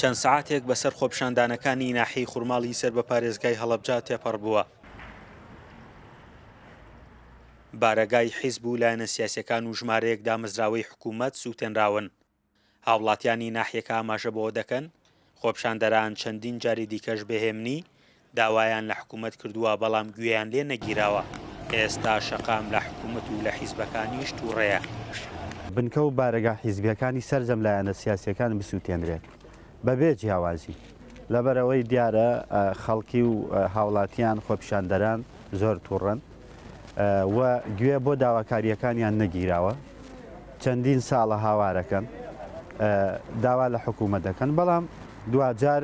چەند سەعاتێک بەسەر خۆپیشاندانەکانی ناحیەی خوڕماڵی سەر بە پارێزگای هەڵەبجە تێپەڕ بووە. بارەگای حیزب و لایەنە سیاسیەکان و ژمارەیەک دامەزراوەی حکوومەت سووتێنراون. هاوڵاتیانی ناحیەکە ئاماژە بەوە دەکەن خۆپیشاندەران چەندین جاری دیکەش بەهێمنی داوایان لە حکوومەت کردووە بەڵام گوێیان لێ نەگیراوە. ئێستا شەقام لە حکوومەت و لە حیزبەکانیش تووڕێیە. بنکە و بارەگا حیزبیەکانی سەرجەم لایەنە سیاسیەکان بسووتێنرێت بەبێ جیاوازی، لەبەرەوەی دیارە خەڵکی و هاوڵاتیان خۆپیشاندەران زۆر تووڕن و گوێ بۆ داواکاریەکانیان نەگیراوە. چەندین ساڵە هاوارەکەن داوا لە حکوومەت دەکەن، بەڵام دوجار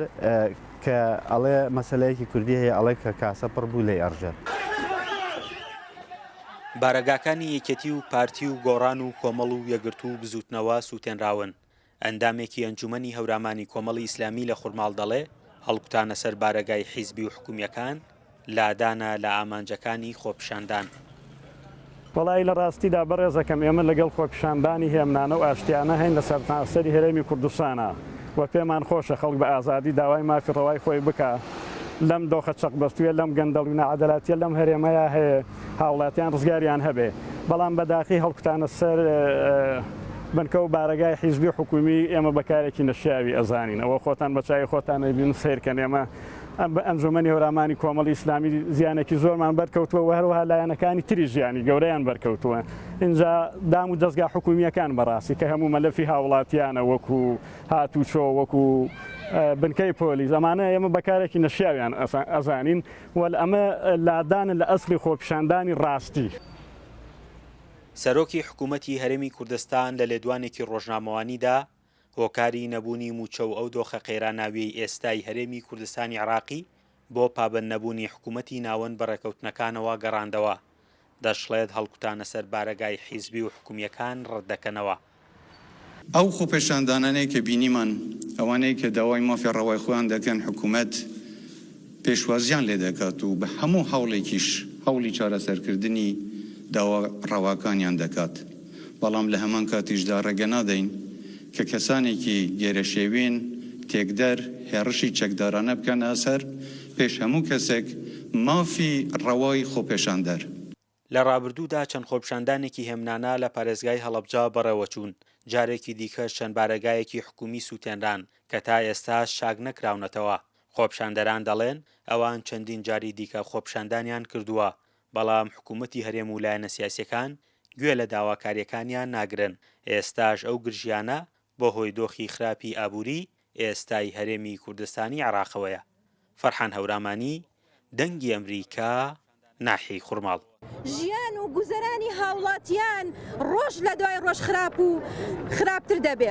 کە ئەڵێ مەسەلەیەکی کوردی هەیە ئەڵێ کە کاسە پڕ بوو لێ ئەڕژێت. بارەگاکانی یەکێتی و پارتی و گۆڕان و کۆمەڵ و یەگرتو و بزوتنەوە سووتێنراون. ئەندامێکی ئەنجومەنی هەورامانی کۆمەڵی ئیسلامی لە خوڕماڵ دەڵێ هەڵکوتانە سەر بارەگای حیزبی و حکوومیەکان لادانە لە ئامانجەکانی خۆپیشاندان. وەڵی لە ڕاستیدا بەڕێزەکەم ئێمە لەگەڵ خۆپیشاندانی هێمنانە و ئاشتیانە هەین لە سەرتاسەری هەرێمی کوردستانە و پێمان خۆشە خەڵک بە ئازادی داوای مافی ڕەوای خۆی بکە. لەم دۆخە چەقبەستوویە لەم گەندەڵ و نەعەدەلاتیە لەم هەرێمەیە هەیە هاوڵاتیان ڕزگاریان هەبێ، بەڵام بەداخی هەڵکوتانە سەر بنکە و بارەگای حیزبی و حکومی ئێمە بەکارێکی نەشیاوی ئەزانین. ئەوە خۆتان بەچای خۆتان نەبین سیرکەن. ئێمە ئەنجومەنی هەورامانی کۆمەڵی ئیسلامی زیانێکی زۆرمان بەرکەوتووە و هەروەها لایەنەکانی تری ژیانی گەورەیان بەرکەوتووە. اینجا دام و دەستگا حکومیەکان بەڕاستی کە هەموو مەلەفی هاوڵاتیانە وەکو هاتوچۆ وەکو بنکەی پۆلی زەمانە ئێمە بەکارێکی نەشیاویان ئەزانین وەل ئەمە لادانە لە ئەسلی خۆپیشاندانی ڕاستی. سەرۆکی حکوومەتی هەرێمی کوردستان لە لێدوانێکی ڕۆژنامەوانیدا هۆکاری نەبوونی موچە و ئەو دۆخە قەیراناویەی ئێستای هەرێمی کوردستانی عێراقی بۆ پابەند نەبوونی حکوومەتی ناوەند بەڕێکەوتنەکانەوە گەڕاندەوە. دەشڵێت هەڵکوتانە سەر بارەگای حیزبی و حکوومیەکان ڕەتدەکەنەوە. ئەو خۆپیشاندانانەی کە بینیمان ئەوانەی کە داوای مافی ڕەوای خۆیان دەکەن حکوومەت پێشوازیان لێ دەکات و بە هەموو هەوڵێکیش هەوڵی چارەسەرکردنی داوا ڕەواکانیان دەکات، بەڵام لە هەمان کاتیشدا ڕێگە نادەین کە کەسانێکی گێرەشێوین تێکدەر هێڕشی چەکدارانە بکەن ئاسەر پێش هەموو کەسێک مافی ڕەوای خۆپیشاندەر. لە ڕابردوودا چەند خۆپیشاندانێکی هێمنانە لە پارێزگای هەڵەبجە بەڕێوەچوون. جارێکی دیکەش چەند بارەگایەکی حکومی سووتێنران کە تا ئێستا شاگ نەکراونەتەوە. خۆپیشاندەران دەڵێن ئەوان چەندین جاری دیکە خۆپیشاندانیان کردووە، بەڵام حکوومەتی هەرێم و لایەنە سیاسیەکان گوێ لە داواکاریەکانیان ناگرن. ئێستاش ئەو گرژیانە بۆ هۆی دۆخی خراپی ئابووری ئێستای هەرێمی کوردستانی عێراقەوەیە. فەرحان هەورامانی، دەنگی ئەمریکا، ناحیەی خوڕماڵ. ژیان و گوزەرانی هاوڵاتیان ڕۆژ لە دوای ڕۆژ خراپ و خراپتر دەبێت.